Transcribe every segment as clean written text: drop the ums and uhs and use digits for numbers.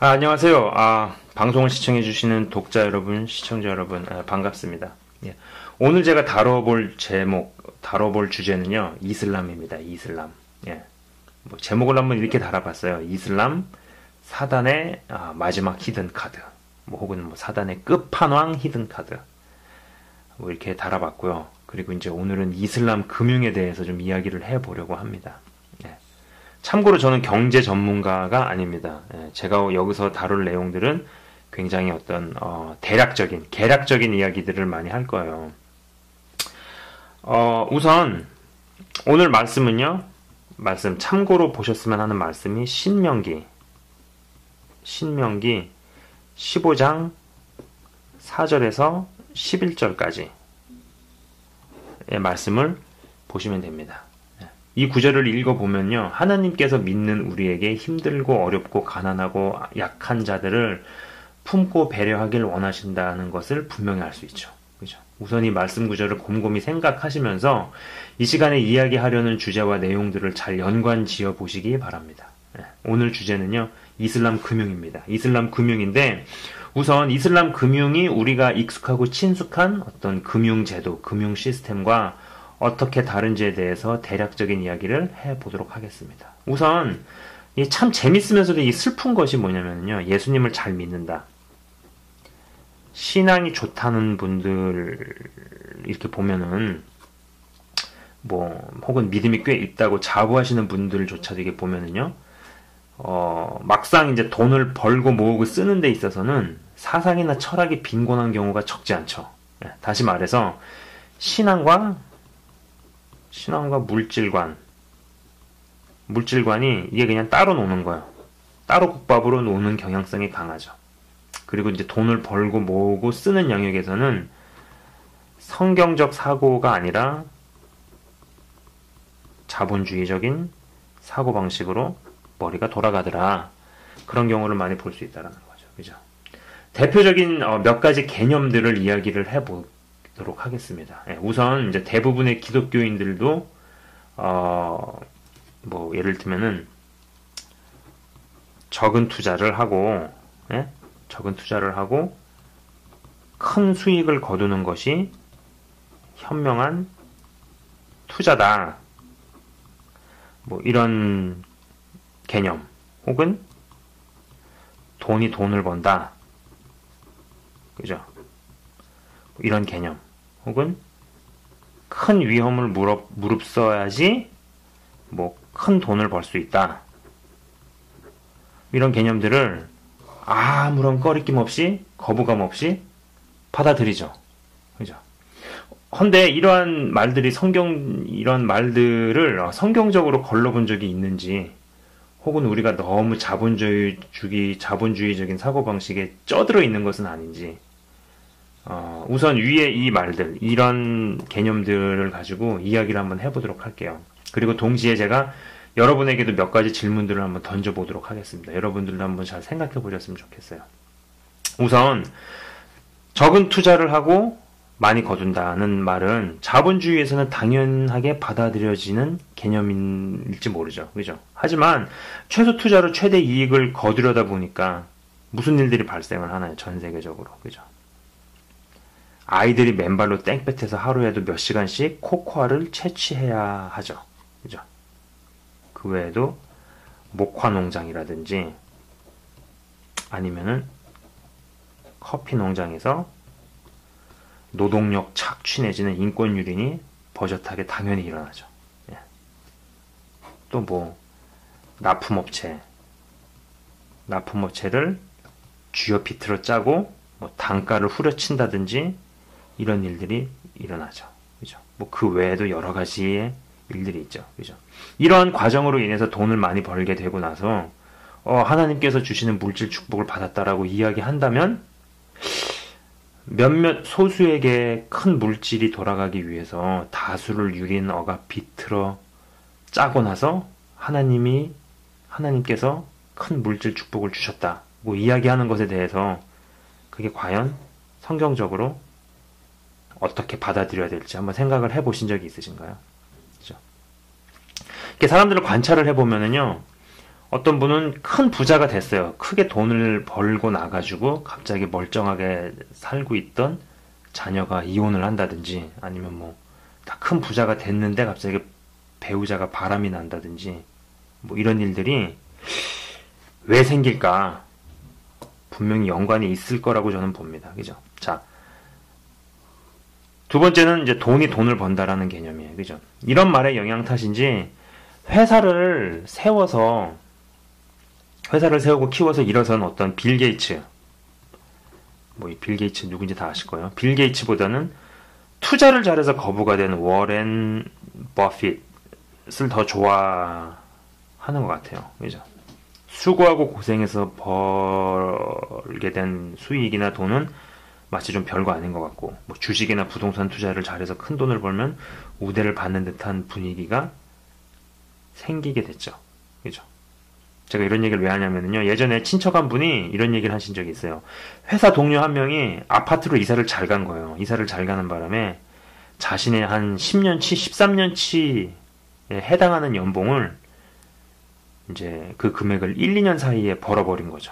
안녕하세요. 방송을 시청해주시는 독자 여러분, 시청자 여러분, 반갑습니다. 예. 오늘 제가 다뤄볼 주제는요, 이슬람입니다. 이슬람. 예. 제목을 한번 이렇게 달아봤어요. 이슬람, 사단의 마지막 히든 카드. 혹은 사단의 끝판왕 히든 카드. 이렇게 달아봤고요. 그리고 이제 오늘은 이슬람 금융에 대해서 좀 이야기를 해보려고 합니다. 참고로 저는 경제 전문가가 아닙니다. 제가 여기서 다룰 내용들은 굉장히 어떤 계략적인 이야기들을 많이 할 거예요. 우선 오늘 말씀은요. 참고로 보셨으면 하는 말씀이 신명기 15장 4절에서 11절까지의 말씀을 보시면 됩니다. 이 구절을 읽어보면요. 하나님께서 믿는 우리에게 힘들고 어렵고 가난하고 약한 자들을 품고 배려하길 원하신다는 것을 분명히 알 수 있죠. 그죠? 우선 이 말씀 구절을 곰곰이 생각하시면서 이 시간에 이야기하려는 주제와 내용들을 잘 연관 지어 보시기 바랍니다. 오늘 주제는요. 이슬람 금융입니다. 이슬람 금융인데 우선 이슬람 금융이 우리가 익숙하고 친숙한 어떤 금융제도, 금융 시스템과 어떻게 다른지에 대해서 대략적인 이야기를 해보도록 하겠습니다. 우선 참 재밌으면서도 이 슬픈 것이 뭐냐면요. 예수님을 잘 믿는다. 신앙이 좋다는 분들 이렇게 보면은 혹은 믿음이 꽤 있다고 자부하시는 분들조차도 이게 보면은요. 막상 이제 돈을 벌고 모으고 쓰는 데 있어서는 사상이나 철학이 빈곤한 경우가 적지 않죠. 다시 말해서 신앙과 물질관이 이게 그냥 따로 노는 거예요. 따로 국밥으로 노는 경향성이 강하죠. 그리고 이제 돈을 벌고 모으고 쓰는 영역에서는 성경적 사고가 아니라 자본주의적인 사고방식으로 머리가 돌아가더라. 그런 경우를 많이 볼 수 있다는 거죠. 그죠? 대표적인 몇 가지 개념들을 이야기를 해보도록 하겠습니다. 우선 이제 대부분의 기독교인들도 예를 들면은 적은 투자를 하고 큰 수익을 거두는 것이 현명한 투자다. 이런 개념 혹은 돈이 돈을 번다. 그죠? 이런 개념 혹은 큰 위험을 무릅써야지 큰 돈을 벌 수 있다. 이런 개념들을 아무런 꺼리낌 없이 거부감 없이 받아들이죠. 그죠? 헌데 이러한 말들이 이런 말들을 성경적으로 걸러본 적이 있는지 혹은 우리가 너무 자본주의적인 사고방식에 쪄들어 있는 것은 아닌지 우선 위에 이 말들, 이런 개념들을 가지고 이야기를 한번 해보도록 할게요. 그리고 동시에 제가 여러분에게도 몇 가지 질문들을 한번 던져보도록 하겠습니다. 여러분들도 한번 잘 생각해 보셨으면 좋겠어요. 우선 적은 투자를 하고 많이 거둔다는 말은 자본주의에서는 당연하게 받아들여지는 개념일지 모르죠. 그죠? 하지만 최소 투자로 최대 이익을 거두려다 보니까 무슨 일들이 발생을 하나요? 전 세계적으로. 그죠? 아이들이 맨발로 땡볕에서 하루에도 몇 시간씩 코코아를 채취해야 하죠. 그죠? 그 외에도 목화 농장이라든지 아니면은 커피 농장에서 노동력 착취 내지는 인권 유린이 버젓하게 당연히 일어나죠. 예. 또 납품업체를 쥐어 비틀어 짜고 단가를 후려친다든지 이런 일들이 일어나죠. 그죠? 그 외에도 여러 가지의 일들이 있죠. 그죠? 이러한 과정으로 인해서 돈을 많이 벌게 되고 나서 하나님께서 주시는 물질 축복을 받았다라고 이야기한다면 몇몇 소수에게 큰 물질이 돌아가기 위해서 다수를 유린 어가 비틀어 짜고 나서 하나님께서 큰 물질 축복을 주셨다고 이야기하는 것에 대해서 그게 과연 성경적으로 어떻게 받아들여야 될지 한번 생각을 해보신 적이 있으신가요? 그렇죠? 이렇게 사람들을 관찰을 해보면은요, 어떤 분은 큰 부자가 됐어요. 크게 돈을 벌고 나가지고 갑자기 멀쩡하게 살고 있던 자녀가 이혼을 한다든지 아니면 뭐 다 큰 부자가 됐는데 갑자기 배우자가 바람이 난다든지 뭐 이런 일들이 왜 생길까? 분명히 연관이 있을 거라고 저는 봅니다. 그죠? 자, 두 번째는 이제 돈이 돈을 번다라는 개념이에요. 그죠? 이런 말의 영향 탓인지 회사를 세우고 키워서 일어선 어떤 빌 게이츠, 뭐 이 빌 게이츠 누군지 다 아실 거예요. 빌 게이츠보다는 투자를 잘해서 거부가 된 워렌 버핏을 더 좋아하는 것 같아요. 그죠? 수고하고 고생해서 벌게 된 수익이나 돈은 마치 좀 별거 아닌 것 같고, 뭐 주식이나 부동산 투자를 잘해서 큰 돈을 벌면 우대를 받는 듯한 분위기가 생기게 됐죠. 그죠? 제가 이런 얘기를 왜 하냐면요. 예전에 친척 한 분이 이런 얘기를 하신 적이 있어요. 회사 동료 한 명이 아파트로 이사를 잘 간 거예요. 이사를 잘 가는 바람에 자신의 한 10년치, 13년치에 해당하는 연봉을 이제 그 금액을 1, 2년 사이에 벌어버린 거죠.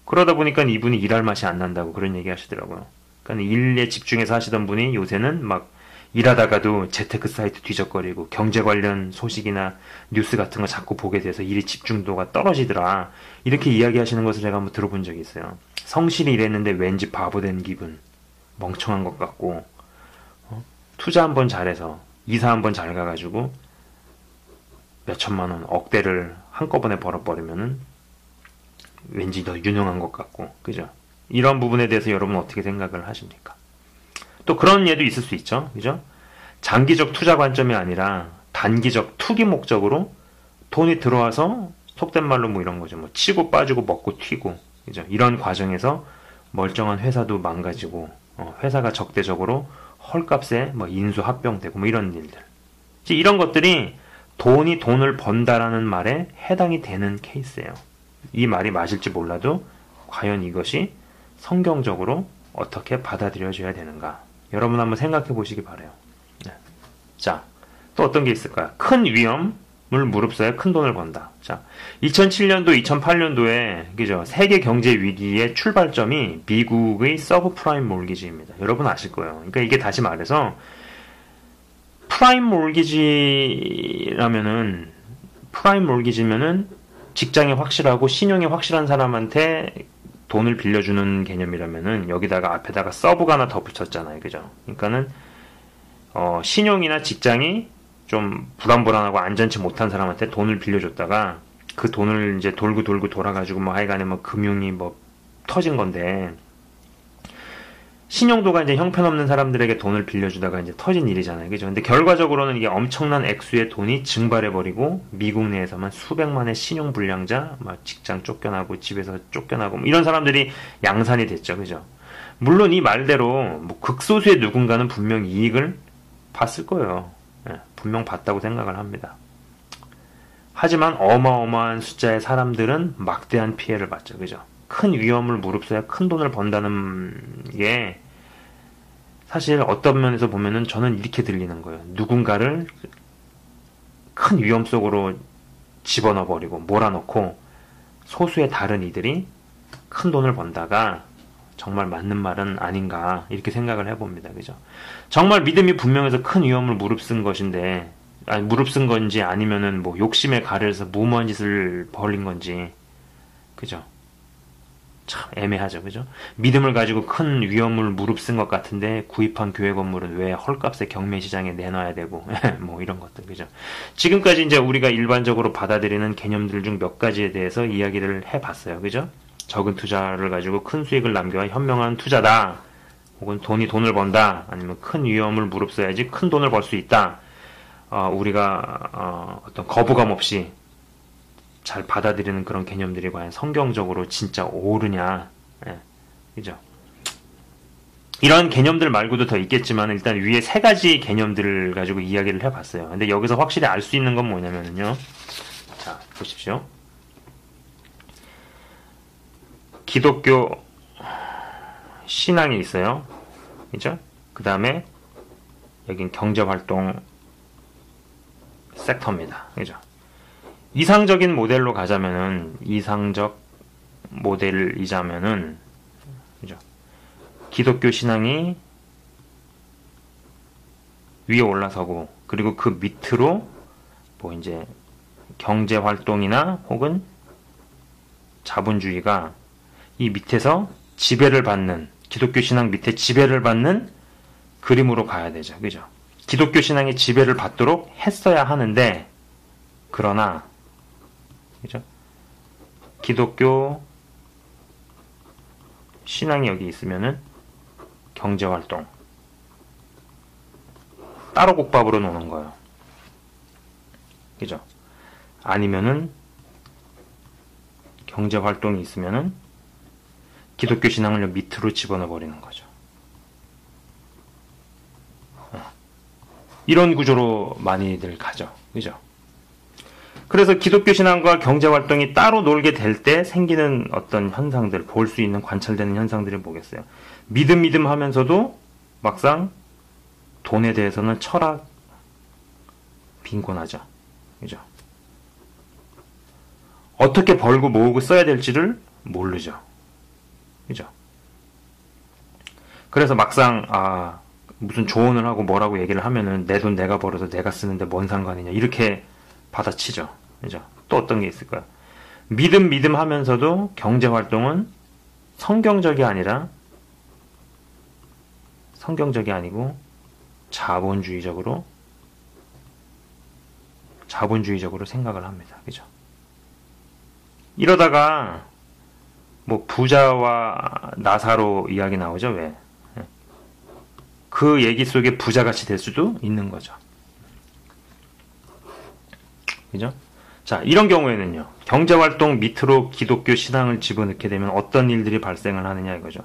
그러다 보니까 이분이 일할 맛이 안 난다고 그런 얘기 하시더라고요. 그러니까 일에 집중해서 하시던 분이 요새는 막 일하다가도 재테크 사이트 뒤적거리고 경제 관련 소식이나 뉴스 같은 거 자꾸 보게 돼서 일의 집중도가 떨어지더라. 이렇게 이야기하시는 것을 제가 한번 들어본 적이 있어요. 성실히 일했는데 왠지 바보 된 기분, 멍청한 것 같고, 투자 한번 잘해서 이사 한번 잘 가가지고 몇 천만 원, 억대를 한꺼번에 벌어버리면은 왠지 더 유능한 것 같고, 그죠? 이런 부분에 대해서 여러분 어떻게 생각을 하십니까? 또 그런 예도 있을 수 있죠. 그죠? 장기적 투자 관점이 아니라 단기적 투기 목적으로 돈이 들어와서 속된 말로 뭐 이런 거죠. 뭐 치고 빠지고 먹고 튀고. 그죠? 이런 과정에서 멀쩡한 회사도 망가지고, 회사가 적대적으로 헐값에 뭐 인수 합병되고 뭐 이런 일들. 이런 것들이 돈이 돈을 번다라는 말에 해당이 되는 케이스예요. 이 말이 맞을지 몰라도 과연 이것이 성경적으로 어떻게 받아들여져야 되는가? 여러분 한번 생각해 보시기 바라요. 네. 자, 또 어떤 게 있을까요? 큰 위험을 무릅써야 큰 돈을 번다. 자, 2007년도, 2008년도에 그죠? 세계 경제 위기의 출발점이 미국의 서브프라임 몰기지입니다. 여러분 아실 거예요. 그러니까 이게 다시 말해서 프라임 몰기지면은 직장이 확실하고 신용이 확실한 사람한테 돈을 빌려주는 개념이라면은 여기다가 앞에다가 서브가 하나 더 붙였잖아요. 그죠? 그러니까는 신용이나 직장이 좀 불안불안하고 안전치 못한 사람한테 돈을 빌려줬다가 그 돈을 이제 돌고 돌아가지고 뭐 하여간에 뭐 금융이 뭐 터진 건데 신용도가 이제 형편없는 사람들에게 돈을 빌려주다가 이제 터진 일이잖아요. 그죠? 근데 결과적으로는 이게 엄청난 액수의 돈이 증발해버리고 미국 내에서만 수백만의 신용불량자, 막 직장 쫓겨나고 집에서 쫓겨나고 뭐 이런 사람들이 양산이 됐죠. 그죠? 물론 이 말대로 뭐 극소수의 누군가는 분명 이익을 봤을 거예요. 예, 분명 봤다고 생각을 합니다. 하지만 어마어마한 숫자의 사람들은 막대한 피해를 봤죠. 그죠? 큰 위험을 무릅써야 큰 돈을 번다는 게 사실 어떤 면에서 보면은 저는 이렇게 들리는 거예요. 누군가를 큰 위험 속으로 집어넣어버리고 몰아넣고 소수의 다른 이들이 큰 돈을 번다가 정말 맞는 말은 아닌가 이렇게 생각을 해봅니다. 그죠? 정말 믿음이 분명해서 큰 위험을 무릅쓴 것인데 무릅쓴 건지 아니면은 뭐 욕심에 가려서 무모한 짓을 벌인 건지 그죠? 참 애매하죠. 그죠? 믿음을 가지고 큰 위험을 무릅쓴 것 같은데 구입한 교회 건물은 왜 헐값에 경매시장에 내놔야 되고 뭐 이런 것들. 그죠? 지금까지 이제 우리가 일반적으로 받아들이는 개념들 중 몇 가지에 대해서 이야기를 해봤어요. 그죠? 적은 투자를 가지고 큰 수익을 남겨야 현명한 투자다. 혹은 돈이 돈을 번다. 아니면 큰 위험을 무릅써야지 큰 돈을 벌 수 있다. 우리가 어떤 거부감 없이 잘 받아들이는 그런 개념들이 과연 성경적으로 진짜 옳으냐. 예, 그죠? 이런 개념들 말고도 더 있겠지만 일단 위에 세 가지 개념들을 가지고 이야기를 해봤어요. 근데 여기서 확실히 알 수 있는 건 뭐냐면요. 자, 보십시오. 기독교 신앙이 있어요. 그죠? 그 다음에 여긴 경제활동 섹터입니다. 그죠? 이상적인 모델로 가자면은, 이상적 모델이자면은, 그죠? 기독교 신앙이 위에 올라서고, 그리고 그 밑으로 뭐 이제 경제 활동이나 혹은 자본주의가 이 밑에서 지배를 받는, 기독교 신앙 밑에 지배를 받는 그림으로 가야 되죠. 그죠? 기독교 신앙의 지배를 받도록 했어야 하는데, 그러나, 그죠? 기독교 신앙이 여기 있으면은 경제 활동, 따로 국밥으로 노는 거예요. 그죠? 아니면은 경제 활동이 있으면은 기독교 신앙을 밑으로 집어넣어 버리는 거죠. 이런 구조로 많이들 가죠. 그죠? 그래서 기독교 신앙과 경제 활동이 따로 놀게 될 때 생기는 어떤 현상들, 볼 수 있는 관찰되는 현상들이 뭐겠어요? 믿음 하면서도 막상 돈에 대해서는 철학 빈곤하죠. 그죠? 어떻게 벌고 모으고 써야 될지를 모르죠. 그죠? 그래서 막상 무슨 조언을 하고 뭐라고 얘기를 하면은 내 돈 내가 벌어서 내가 쓰는데 뭔 상관이냐 이렇게 받아치죠. 그죠? 또 어떤 게 있을까요? 믿음 하면서도 경제 활동은 성경적이 아니고 자본주의적으로 생각을 합니다. 그죠? 이러다가 뭐 부자와 나사로 이야기 나오죠. 왜? 그 얘기 속에 부자같이 될 수도 있는 거죠. 그죠? 자, 이런 경우에는요. 경제활동 밑으로 기독교 신앙을 집어넣게 되면 어떤 일들이 발생을 하느냐 이거죠.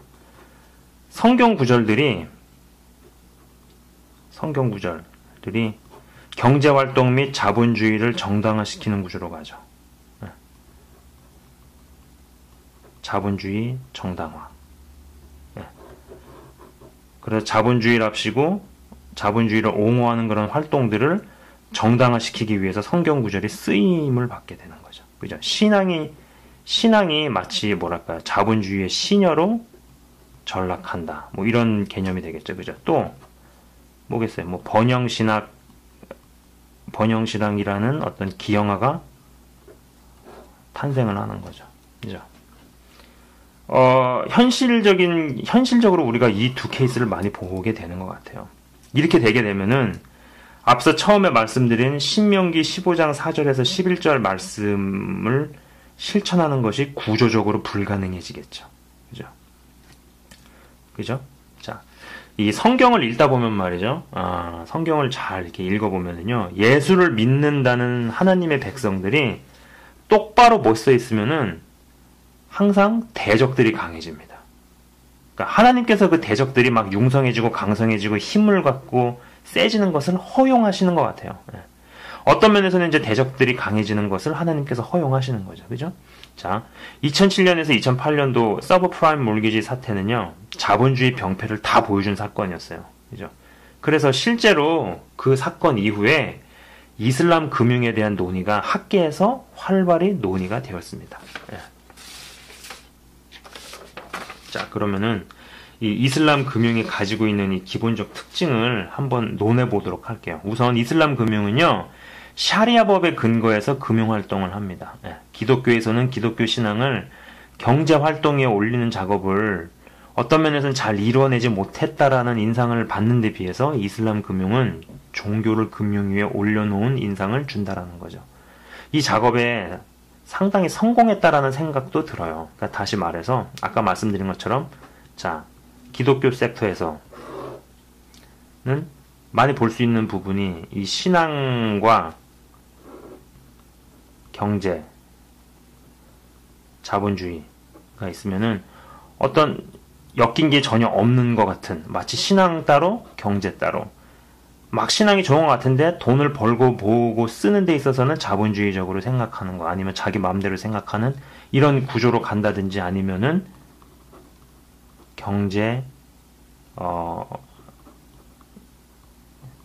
성경 구절들이 경제활동 및 자본주의를 정당화시키는 구조로 가죠. 자본주의 정당화. 그래서 자본주의랍시고 자본주의를 옹호하는 그런 활동들을 정당화시키기 위해서 성경 구절이 쓰임을 받게 되는 거죠. 그죠? 신앙이 마치 뭐랄까요? 자본주의의 시녀로 전락한다. 뭐 이런 개념이 되겠죠. 그죠? 또 뭐겠어요? 뭐 번영신앙이라는 어떤 기형아가 탄생을 하는 거죠. 그죠? 현실적으로 우리가 이 두 케이스를 많이 보게 되는 것 같아요. 이렇게 되게 되면은 앞서 처음에 말씀드린 신명기 15장 4절에서 11절 말씀을 실천하는 것이 구조적으로 불가능해지겠죠. 그죠? 자, 이 성경을 읽다 보면 말이죠. 성경을 잘 이렇게 읽어보면은요, 예수를 믿는다는 하나님의 백성들이 똑바로 못 써 있으면은 항상 대적들이 강해집니다. 그러니까 하나님께서 그 대적들이 막 융성해지고 강성해지고 힘을 갖고 세지는 것을 허용하시는 것 같아요. 어떤 면에서는 이제 대적들이 강해지는 것을 하나님께서 허용하시는 거죠. 그죠? 자, 2007년에서 2008년도 서브프라임 몰기지 사태는요, 자본주의 병폐를 다 보여준 사건이었어요. 그죠? 그래서 실제로 그 사건 이후에 이슬람 금융에 대한 논의가 학계에서 활발히 논의가 되었습니다. 자, 그러면은 이 이슬람 금융이 가지고 있는 이 기본적 특징을 한번 논해 보도록 할게요. 우선 이슬람 금융은요, 샤리아법에 근거해서 금융 활동을 합니다. 기독교에서는 기독교 신앙을 경제 활동에 올리는 작업을 어떤 면에서는 잘 이루어내지 못했다라는 인상을 받는 데 비해서 이슬람 금융은 종교를 금융 위에 올려놓은 인상을 준다라는 거죠. 이 작업에 상당히 성공했다라는 생각도 들어요. 그러니까 다시 말해서 아까 말씀드린 것처럼, 자, 기독교 섹터에서는 많이 볼 수 있는 부분이 이 신앙과 경제, 자본주의가 있으면은 어떤 엮인 게 전혀 없는 것 같은, 마치 신앙 따로 경제 따로, 막 신앙이 좋은 것 같은데 돈을 벌고 모으고 쓰는 데 있어서는 자본주의적으로 생각하는 거, 아니면 자기 마음대로 생각하는 이런 구조로 간다든지, 아니면은 경제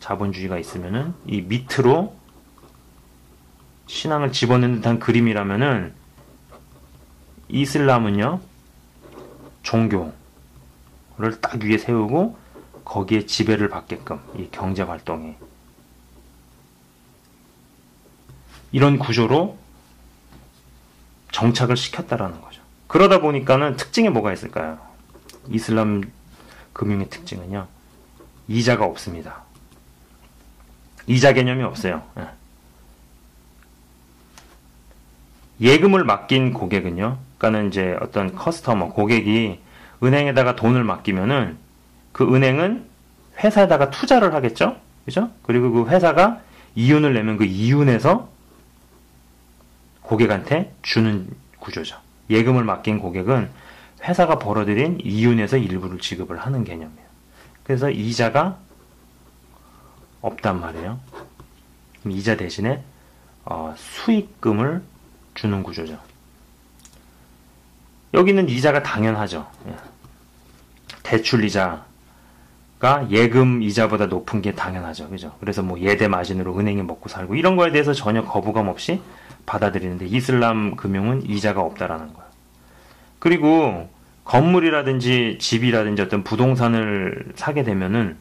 자본주의가 있으면은 이 밑으로 신앙을 집어넣는 듯한 그림이라면은 이슬람은요, 종교를 딱 위에 세우고 거기에 지배를 받게끔 이 경제 활동에 이런 구조로 정착을 시켰다라는 거죠. 그러다 보니까는 특징이 뭐가 있을까요? 이슬람 금융의 특징은요, 이자가 없습니다. 이자 개념이 없어요. 예금을 맡긴 고객은요, 그러니까는 이제 어떤 커스터머, 고객이 은행에다가 돈을 맡기면은 그 은행은 회사에다가 투자를 하겠죠? 그죠? 그리고 그 회사가 이윤을 내면 그 이윤에서 고객한테 주는 구조죠. 예금을 맡긴 고객은 회사가 벌어들인 이윤에서 일부를 지급을 하는 개념이에요. 그래서 이자가 없단 말이에요. 이자 대신에 수익금을 주는 구조죠. 여기는 이자가 당연하죠. 대출 이자가 예금 이자보다 높은 게 당연하죠. 그죠? 그래서 뭐 예대 마진으로 은행이 먹고 살고 이런 거에 대해서 전혀 거부감 없이 받아들이는데 이슬람 금융은 이자가 없다라는 거예요. 그리고 건물이라든지 집이라든지 어떤 부동산을 사게 되면은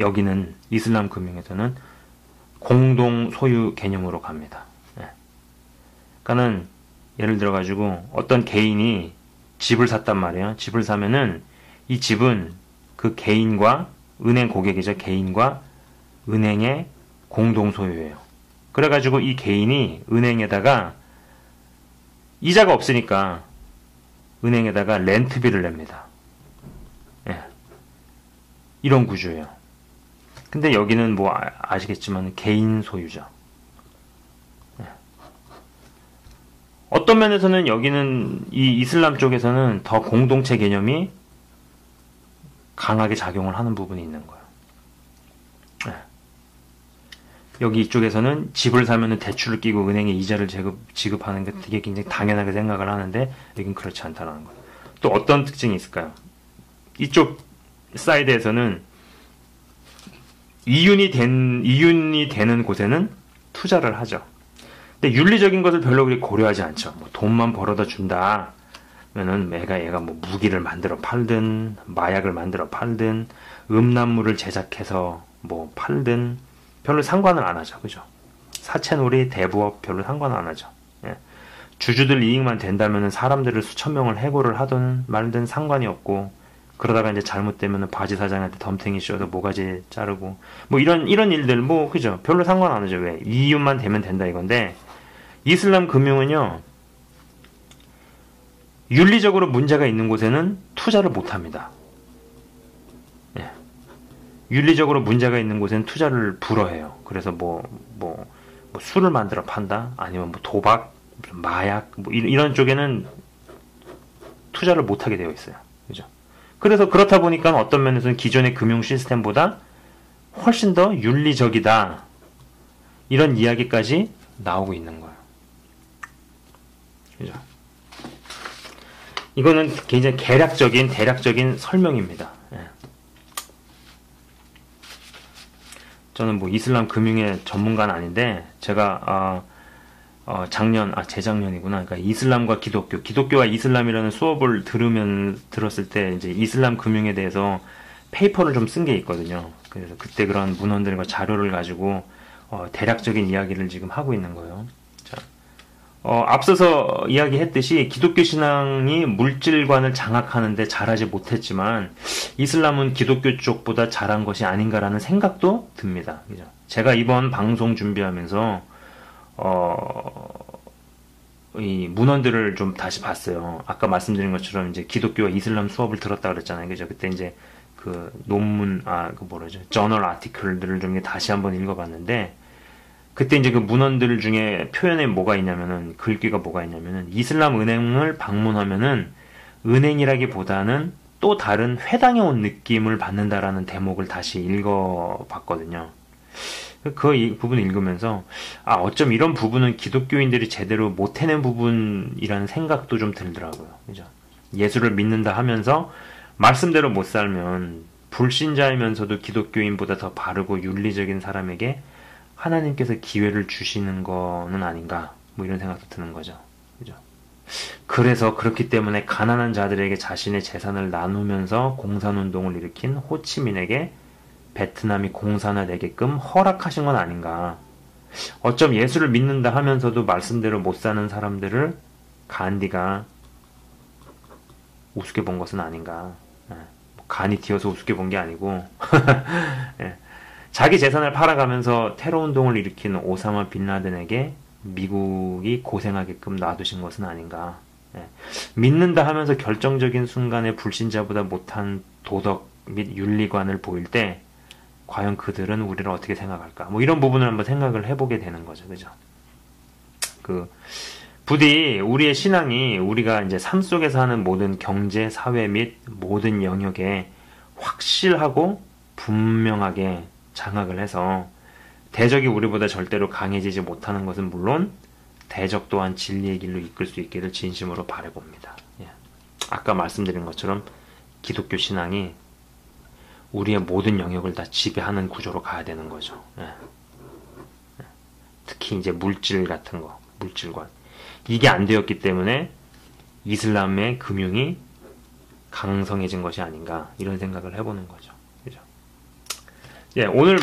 여기는 이슬람 금융에서는 공동 소유 개념으로 갑니다. 그러니까는 예를 들어 가지고 어떤 개인이 집을 샀단 말이에요. 집을 사면은 이 집은 그 개인과 은행 고객이죠. 개인과 은행의 공동 소유예요. 그래 가지고 이 개인이 은행에다가 이자가 없으니까 은행에다가 렌트비를 냅니다. 이런 구조예요. 근데 여기는 뭐 아시겠지만 개인 소유죠. 어떤 면에서는 여기는 이 이슬람 쪽에서는 더 공동체 개념이 강하게 작용을 하는 부분이 있는 거예요. 여기 이쪽에서는 집을 사면은 대출을 끼고 은행에 이자를 지급하는 게 되게 굉장히 당연하게 생각을 하는데 여긴 그렇지 않다는 거예요. 또 어떤 특징이 있을까요? 이쪽 사이드에서는 이윤이 되는 곳에는 투자를 하죠. 근데 윤리적인 것을 별로 그리 고려하지 않죠. 뭐 돈만 벌어다 준다. 면은 얘가 뭐 무기를 만들어 팔든 마약을 만들어 팔든 음란물을 제작해서 뭐 팔든 별로 상관을 안 하죠. 그죠? 사채놀이, 대부업 별로 상관을 안 하죠. 주주들 이익만 된다면은 사람들을 수천 명을 해고를 하든 말든 상관이 없고 그러다가 이제 잘못되면은 바지 사장한테 덤탱이 씌워서 모가지 자르고 뭐 이런 일들 뭐 그죠? 별로 상관 안 하죠. 왜? 이윤만 되면 된다 이건데 이슬람 금융은요. 윤리적으로 문제가 있는 곳에는 투자를 못 합니다. 윤리적으로 문제가 있는 곳에는 투자를 불허해요. 그래서 뭐 술을 만들어 판다? 아니면 뭐 도박, 마약, 뭐 이런 쪽에는 투자를 못 하게 되어 있어요. 그죠? 그래서 그렇다 보니까 어떤 면에서는 기존의 금융 시스템보다 훨씬 더 윤리적이다. 이런 이야기까지 나오고 있는 거예요. 그죠? 이거는 굉장히 대략적인 설명입니다. 저는 뭐 이슬람 금융의 전문가는 아닌데 제가 재작년이구나. 그러니까 이슬람과 기독교와 이슬람이라는 수업을 들었을 때 이제 이슬람 금융에 대해서 페이퍼를 좀 쓴 게 있거든요. 그래서 그때 그런 문헌들과 자료를 가지고 대략적인 이야기를 지금 하고 있는 거예요. 자, 앞서서 이야기했듯이 기독교 신앙이 물질관을 장악하는데 잘하지 못했지만 이슬람은 기독교 쪽보다 잘한 것이 아닌가라는 생각도 듭니다. 그죠? 제가 이번 방송 준비하면서 이 문헌들을 좀 다시 봤어요. 아까 말씀드린 것처럼 이제 기독교와 이슬람 수업을 들었다 그랬잖아요. 그죠? 그때 이제 그 논문, 저널 아티클들을 좀 다시 한번 읽어봤는데 그때 이제 그 문헌들 중에 표현에 뭐가 있냐면은 글귀가 뭐가 있냐면은 이슬람 은행을 방문하면은 은행이라기보다는 또 다른 회당에 온 느낌을 받는다라는 대목을 다시 읽어봤거든요. 그 부분을 읽으면서 어쩜 이런 부분은 기독교인들이 제대로 못 해낸 부분이라는 생각도 좀 들더라고요. 그죠? 예수를 믿는다 하면서 말씀대로 못 살면 불신자이면서도 기독교인보다 더 바르고 윤리적인 사람에게 하나님께서 기회를 주시는 거는 아닌가, 뭐 이런 생각도 드는 거죠. 그죠? 그래서 그렇기 때문에 가난한 자들에게 자신의 재산을 나누면서 공산운동을 일으킨 호치민에게 베트남이 공산화되게끔 허락하신 건 아닌가. 어쩜 예수를 믿는다 하면서도 말씀대로 못 사는 사람들을 간디가 우습게 본 것은 아닌가. 간이 튀어서 우습게 본 게 아니고 예. 자기 재산을 팔아가면서 테러 운동을 일으킨 오사마 빈라덴에게 미국이 고생하게끔 놔두신 것은 아닌가. 예. 믿는다 하면서 결정적인 순간에 불신자보다 못한 도덕 및 윤리관을 보일 때 과연 그들은 우리를 어떻게 생각할까? 뭐 이런 부분을 한번 생각을 해보게 되는 거죠. 그죠? 부디 우리의 신앙이 우리가 이제 삶 속에서 하는 모든 경제, 사회 및 모든 영역에 확실하고 분명하게 장악을 해서 대적이 우리보다 절대로 강해지지 못하는 것은 물론 대적 또한 진리의 길로 이끌 수 있기를 진심으로 바라봅니다. 예. 아까 말씀드린 것처럼 기독교 신앙이 우리의 모든 영역을 다 지배하는 구조로 가야 되는 거죠. 예. 특히 이제 물질 같은 거, 물질관. 이게 안 되었기 때문에 이슬람의 금융이 강성해진 것이 아닌가 이런 생각을 해보는 거죠. 그죠? 예, 오늘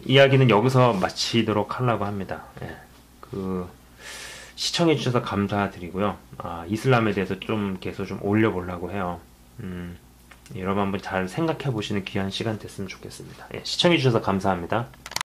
이야기는 여기서 마치도록 하려고 합니다. 예, 시청해 주셔서 감사드리고요. 이슬람에 대해서 좀 계속 좀 올려보려고 해요. 여러분 한번 잘 생각해 보시는 귀한 시간 됐으면 좋겠습니다. 예, 시청해 주셔서 감사합니다.